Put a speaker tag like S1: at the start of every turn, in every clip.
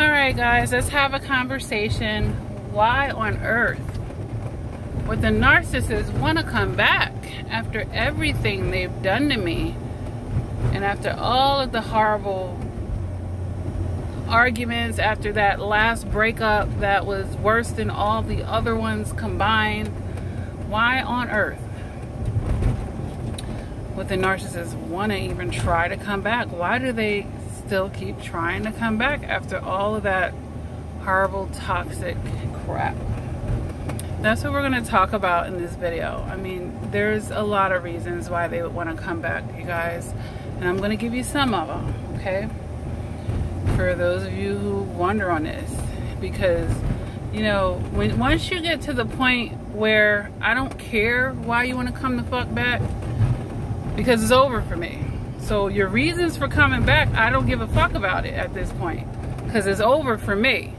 S1: Alright guys, let's have a conversation. Why on earth would the narcissist want to come back after everything they've done to me and after all of the horrible arguments, after that last breakup that was worse than all the other ones combined? Why on earth would the narcissist want to even try to come back? Why do they still keep trying to come back after all of that horrible toxic crap? That's what we're going to talk about in this video. I mean, there's a lot of reasons why they would want to come back, you guys, and I'm going to give you some of them, okay, for those of you who wonder on this. Because, you know, once you get to the point where I don't care why you want to come the fuck back, because it's over for me. So your reasons for coming back, I don't give a fuck about it at this point, because it's over for me.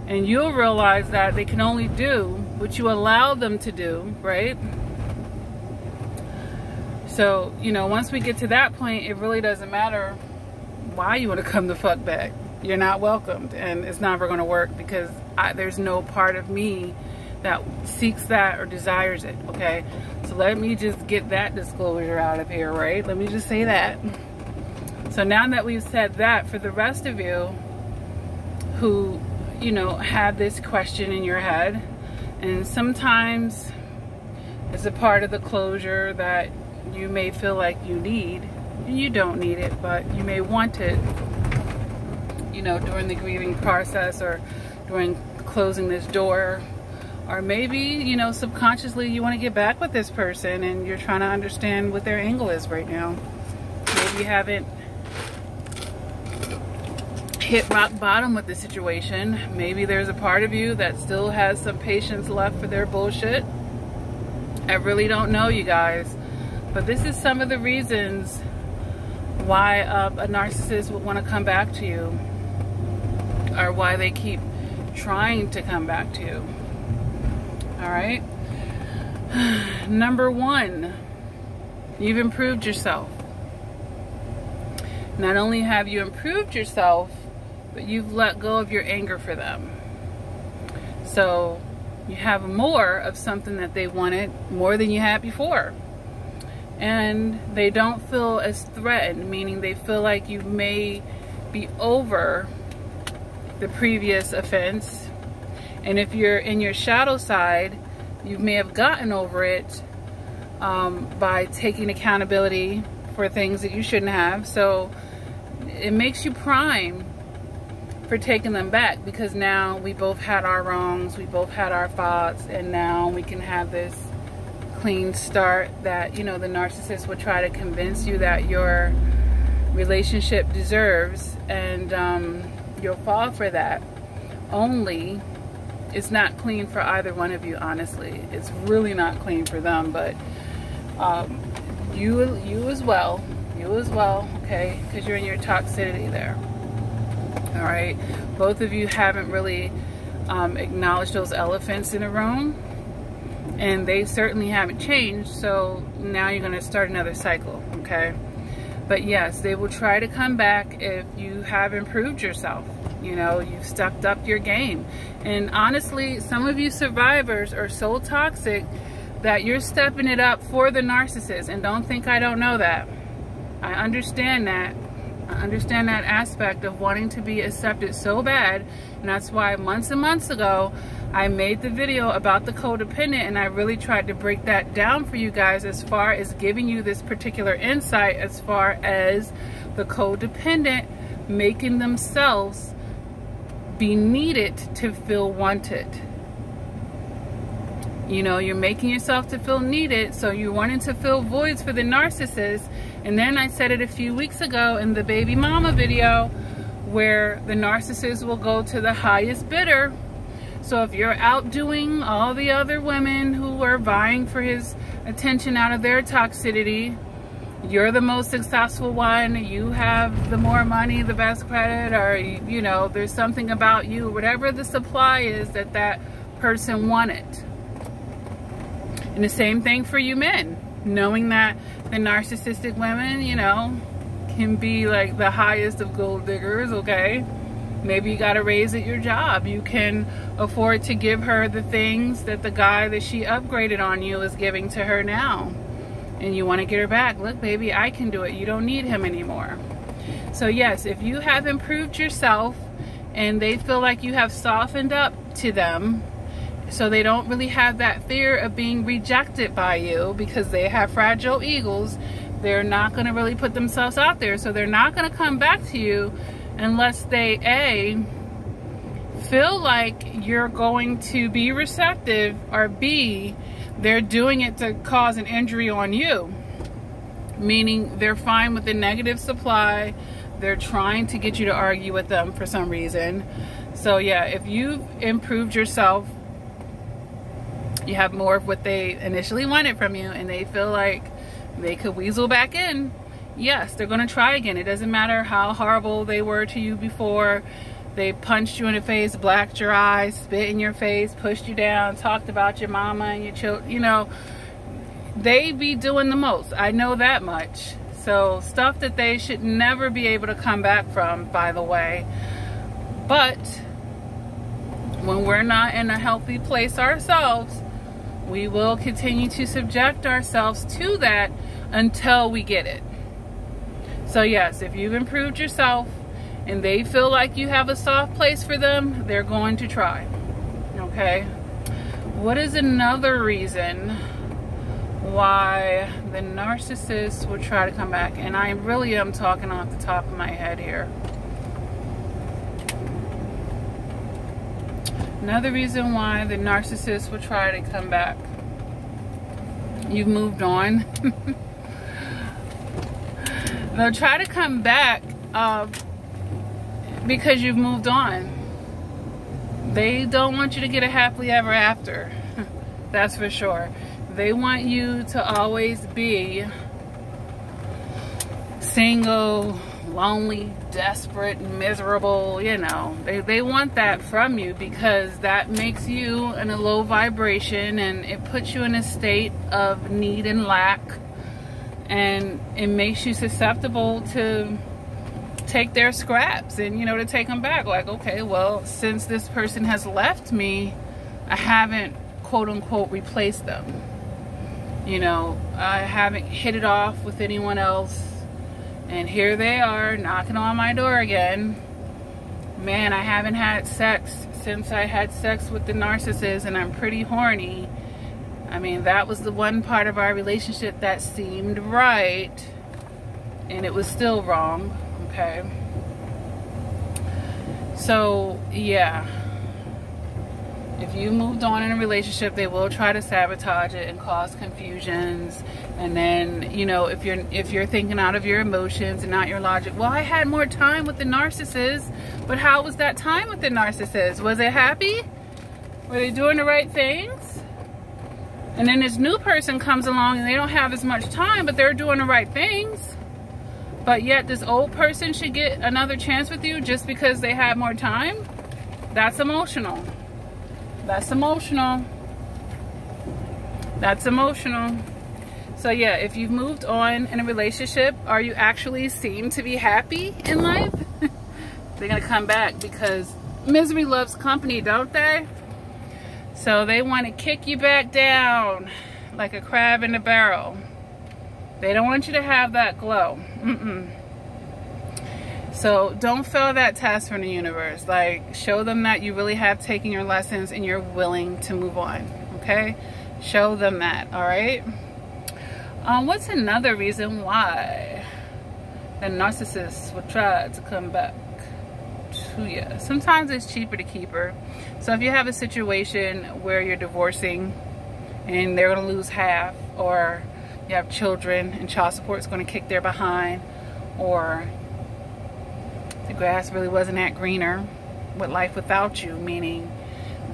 S1: And you'll realize that they can only do what you allow them to do, right? So, you know, once we get to that point, it really doesn't matter why you want to come the fuck back. You're not welcomed, and it's never going to work, because there's no part of me that seeks that or desires it, okay? So let me just get that disclosure out of here, right? Let me just say that. So now that we've said that, for the rest of you who, you know, have this question in your head, and sometimes it's a part of the closure that you may feel like you need, and you don't need it, but you may want it, you know, during the grieving process or during closing this door. Or maybe, you know, subconsciously you want to get back with this person and you're trying to understand what their angle is right now. Maybe you haven't hit rock bottom with the situation. Maybe there's a part of you that still has some patience left for their bullshit. I really don't know, you guys. But this is some of the reasons why a narcissist would want to come back to you, or why they keep trying to come back to you. All right. Number one, you've improved yourself. Not only have you improved yourself, but you've let go of your anger for them. So you have more of something that they wanted, more than you had before. And they don't feel as threatened, meaning they feel like you may be over the previous offense. And if you're in your shadow side, you may have gotten over it by taking accountability for things that you shouldn't have. So it makes you prime for taking them back, because now we both had our wrongs, we both had our faults, and now we can have this clean start that, you know, the narcissist will try to convince you that your relationship deserves, and you'll fall for that. Only it's not clean for either one of you, honestly. It's really not clean for them, but you as well, okay, because you're in your toxicity there. All right, both of you haven't really acknowledged those elephants in the room, and they certainly haven't changed. So now you're going to start another cycle, okay? But yes, they will try to come back if you have improved yourself. You know, you've stepped up your game. And honestly, some of you survivors are so toxic that you're stepping it up for the narcissist. And don't think I don't know that. I understand that. I understand that aspect of wanting to be accepted so bad. And that's why months and months ago, I made the video about the codependent, and I really tried to break that down for you guys as far as giving you this particular insight as far as the codependent making themselves be needed to feel wanted. You know, you're making yourself to feel needed, so you're wanting to fill voids for the narcissist. And then I said it a few weeks ago in the baby mama video, where the narcissist will go to the highest bidder. So if you're outdoing all the other women who are vying for his attention out of their toxicity, you're the most successful one, you have the more money, the best credit, or, you know, there's something about you, whatever the supply is that that person wanted. And the same thing for you men, knowing that the narcissistic women, you know, can be like the highest of gold diggers, okay? Maybe you got a raise at your job. You can afford to give her the things that the guy that she upgraded on you is giving to her now. And you want to get her back. Look, baby, I can do it. You don't need him anymore. So yes, if you have improved yourself and they feel like you have softened up to them, so they don't really have that fear of being rejected by you, because they have fragile egos, they're not going to really put themselves out there. So they're not going to come back to you unless they A, feel like you're going to be receptive, or B, they're doing it to cause an injury on you. Meaning they're fine with the negative supply. They're trying to get you to argue with them for some reason. So yeah, if you've improved yourself, you have more of what they initially wanted from you, and they feel like they could weasel back in, yes, they're going to try again. It doesn't matter how horrible they were to you before. They punched you in the face, blacked your eyes, spit in your face, pushed you down, talked about your mama and your children. You know, they be doing the most. I know that much. So stuff that they should never be able to come back from, by the way. But when we're not in a healthy place ourselves, we will continue to subject ourselves to that until we get it. So yes, if you've improved yourself and they feel like you have a soft place for them, they're going to try. Okay? What is another reason why the narcissist will try to come back? And I really am talking off the top of my head here. Another reason why the narcissist will try to come back. You've moved on. They'll try to come back because you've moved on. They don't want you to get a happily ever after. That's for sure. They want you to always be single, lonely, desperate, miserable. You know, they want that from you, because that makes you in a low vibration, and it puts you in a state of need and lack, and it makes you susceptible to take their scraps and, you know, to take them back. Like, okay, well, since this person has left me, I haven't quote unquote replaced them. You know, I haven't hit it off with anyone else. And here they are knocking on my door again. Man, I haven't had sex since I had sex with the narcissist, and I'm pretty horny. I mean, that was the one part of our relationship that seemed right, and it was still wrong. Okay. So, yeah. If you moved on in a relationship, they will try to sabotage it and cause confusions. And then, you know, if you're thinking out of your emotions and not your logic, well, I had more time with the narcissist, but how was that time with the narcissist? Was it happy? Were they doing the right things? And then this new person comes along and they don't have as much time, but they're doing the right things. But yet this old person should get another chance with you just because they have more time? That's emotional. That's emotional. That's emotional. So yeah, if you've moved on in a relationship, or you actually seem to be happy in life, they're gonna come back, because misery loves company, don't they? So they want to kick you back down like a crab in a barrel. They don't want you to have that glow. So don't fail that test from the universe. Like, show them that you really have taken your lessons and you're willing to move on. Okay? Show them that. All right? What's another reason why the narcissist will try to come back to you? Sometimes it's cheaper to keep her. So if you have a situation where you're divorcing and they're going to lose half, or you have children and child support is going to kick their behind, or the grass really wasn't that greener with life without you, meaning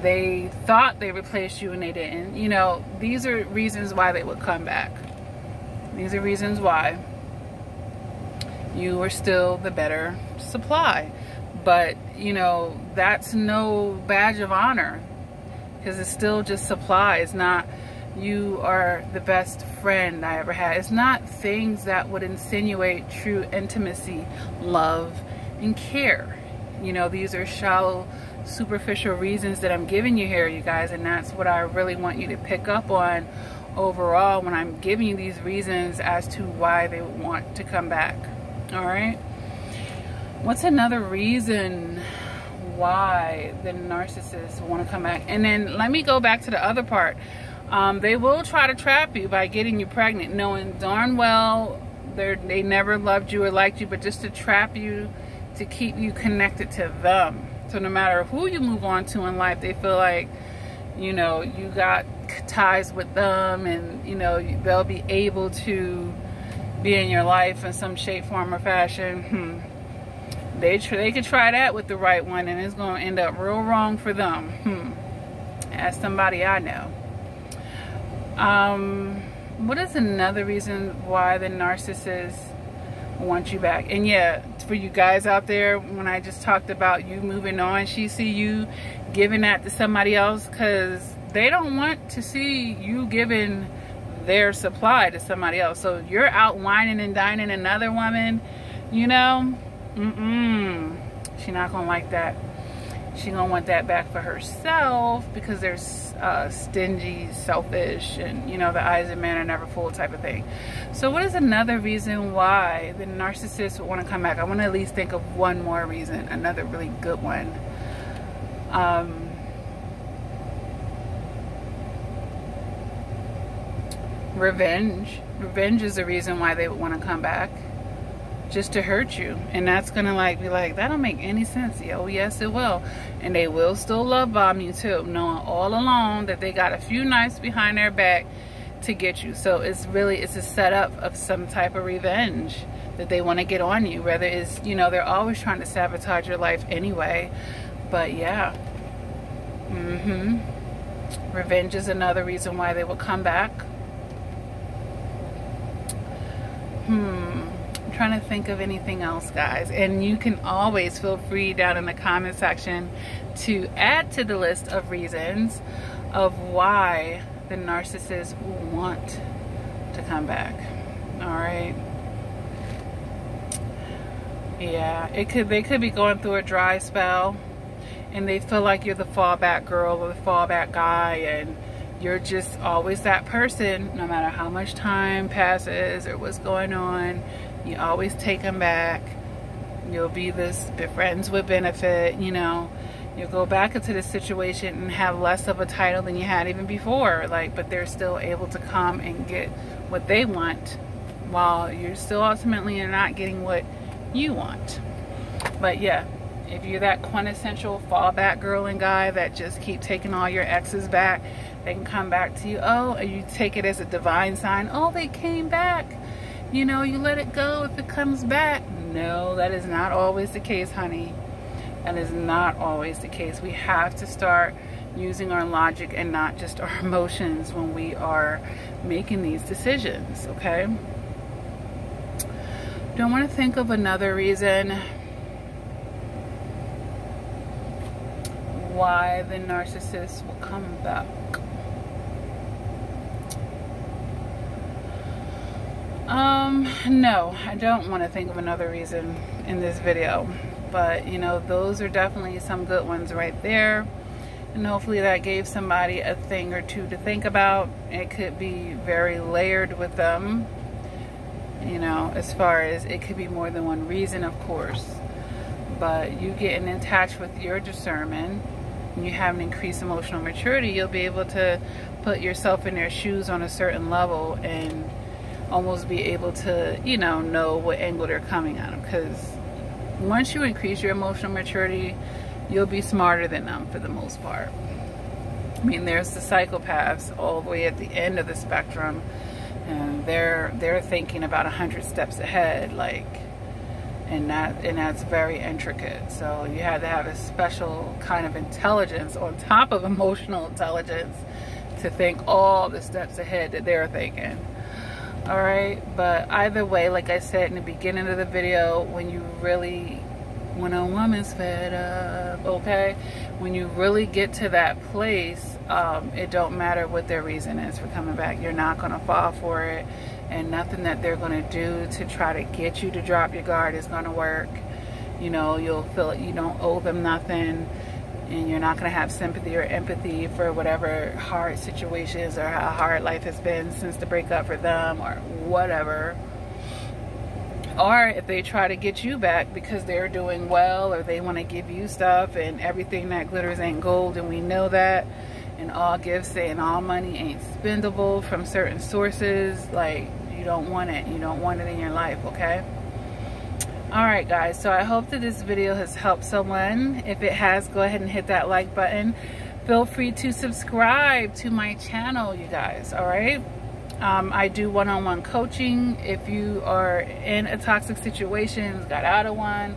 S1: they thought they replaced you and they didn't. You know, these are reasons why they would come back. These are reasons why you are still the better supply. But, you know, that's no badge of honor, because it's still just supply. It's not, you are the best friend I ever had. It's not things that would insinuate true intimacy, love, and care. You know, these are shallow, superficial reasons that I'm giving you here, you guys, and that's what I really want you to pick up on overall when I'm giving you these reasons as to why they want to come back. All right, what's another reason why the narcissists want to come back? And then let me go back to the other part. They will try to trap you by getting you pregnant, knowing darn well they never loved you or liked you, but just to trap you, to keep you connected to them. So no matter who you move on to in life, they feel like, you know, you got ties with them, and you know they'll be able to be in your life in some shape, form, or fashion. They could try that with the right one, and it's going to end up real wrong for them. As somebody I know. What is another reason why the narcissist want you back? And yeah, for you guys out there, when I just talked about you moving on, she see you giving that to somebody else because they don't want to see you giving their supply to somebody else. So you're out whining and dining another woman, you know, she's not gonna like that. She gonna want that back for herself because they're stingy, selfish, and you know, the eyes of man are never full type of thing. So what is another reason why the narcissist would want to come back? I want to at least think of one more reason, another really good one. Revenge. Revenge is the reason why they would want to come back, just to hurt you. And that's gonna like be like, that don't make any sense. Oh yes it will. And they will still love bomb you too, knowing all along that they got a few knives behind their back to get you. So it's a setup of some type of revenge that they want to get on you. Whether it's, you know, they're always trying to sabotage your life anyway. But yeah, revenge is another reason why they will come back. I'm trying to think of anything else, guys, and you can always feel free down in the comment section to add to the list of reasons of why the narcissist want to come back. All right, yeah, they could be going through a dry spell and they feel like you're the fallback girl or the fallback guy, and you're just always that person no matter how much time passes or what's going on. You always take them back. You'll be this friends with benefit, you know. You'll go back into the situation and have less of a title than you had even before. Like, but they're still able to come and get what they want while you're still ultimately not getting what you want. But yeah, if you're that quintessential fallback girl and guy that just keep taking all your exes back, they can come back to you. Oh, and you take it as a divine sign. Oh, they came back. You know, you let it go if it comes back. No, that is not always the case, honey. That is not always the case. We have to start using our logic and not just our emotions when we are making these decisions, okay? Don't want to think of another reason why the narcissist will come back. No, I don't want to think of another reason in this video, but you know, those are definitely some good ones right there, and hopefully that gave somebody a thing or two to think about. It could be very layered with them, you know, as far as it could be more than one reason, of course, but you getting in touch with your discernment and you have an increased emotional maturity, you'll be able to put yourself in their shoes on a certain level and almost be able to, you know what angle they're coming at them. Because once you increase your emotional maturity, you'll be smarter than them for the most part. I mean, there's the psychopaths all the way at the end of the spectrum, and they're thinking about 100 steps ahead, like, and that's very intricate. So you have to have a special kind of intelligence on top of emotional intelligence to think all the steps ahead that they're thinking. All right, but either way, like I said in the beginning of the video, when a woman's fed up, okay, when you really get to that place, it don't matter what their reason is for coming back. You're not going to fall for it, and nothing that they're going to do to try to get you to drop your guard is going to work. You know, you'll feel like you don't owe them nothing, and you're not going to have sympathy or empathy for whatever hard situations or how hard life has been since the breakup for them or whatever. Or if they try to get you back because they're doing well, or they want to give you stuff, and everything that glitters ain't gold, and we know that, and all gifts and all money ain't spendable from certain sources. Like, you don't want it. You don't want it in your life, okay? Alright guys, so I hope that this video has helped someone. If it has, go ahead and hit that like button. Feel free to subscribe to my channel, you guys, alright? I do one-on-one coaching if you are in a toxic situation, got out of one,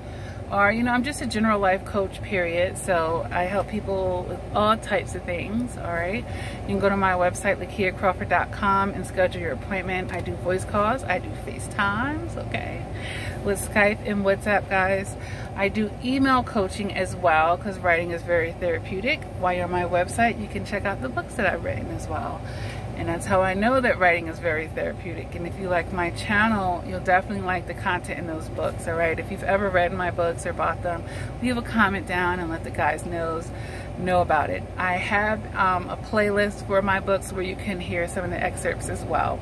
S1: or, you know, I'm just a general life coach, period. So I help people with all types of things, alright? You can go to my website, lakiacrawford.com, and schedule your appointment. I do voice calls, I do FaceTimes, okay, with Skype and WhatsApp, guys. I do email coaching as well, because writing is very therapeutic. While you're on my website, you can check out the books that I've written as well. And that's how I know that writing is very therapeutic. And if you like my channel, you'll definitely like the content in those books, all right? If you've ever read my books or bought them, leave a comment down and let the guys know about it. I have a playlist for my books where you can hear some of the excerpts as well.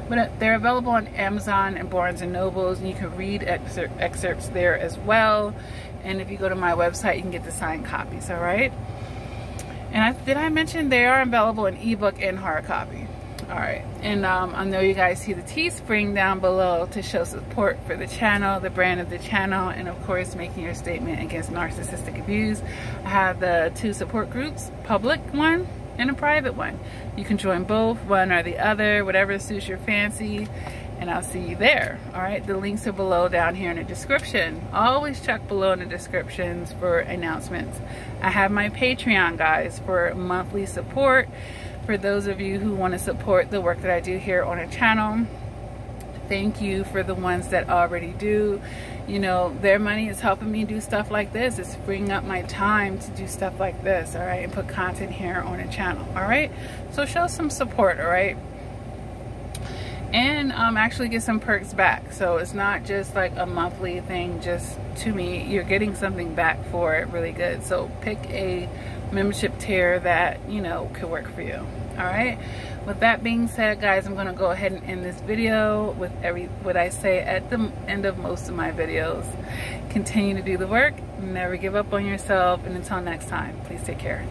S1: But they're available on Amazon and Barnes & Nobles, and you can read excerpts there as well. And if you go to my website, you can get the signed copies, all right? And did I mention they are available in ebook and hard copy? All right, and I know you guys see the Teespring down below to show support for the channel, the brand of the channel, and of course making your statement against narcissistic abuse. I have the 2 support groups, public one and a private one. You can join both, one or the other, whatever suits your fancy, and I'll see you there. All right, the links are below down here in the description. Always check below in the descriptions for announcements. I have my Patreon, guys, for monthly support. For those of you who want to support the work that I do here on a channel, thank you. For the ones that already do, you know, their money is helping me do stuff like this. It's freeing up my time to do stuff like this, all right, and put content here on a channel, all right? So show some support, all right? And actually get some perks back. So it's not just like a monthly thing just to me. You're getting something back for it really good. So pick a membership tier that, you know, could work for you. All right, with that being said, guys, I'm gonna go ahead and end this video with what I say at the end of most of my videos. Continue to do the work, never give up on yourself, and until next time, please take care.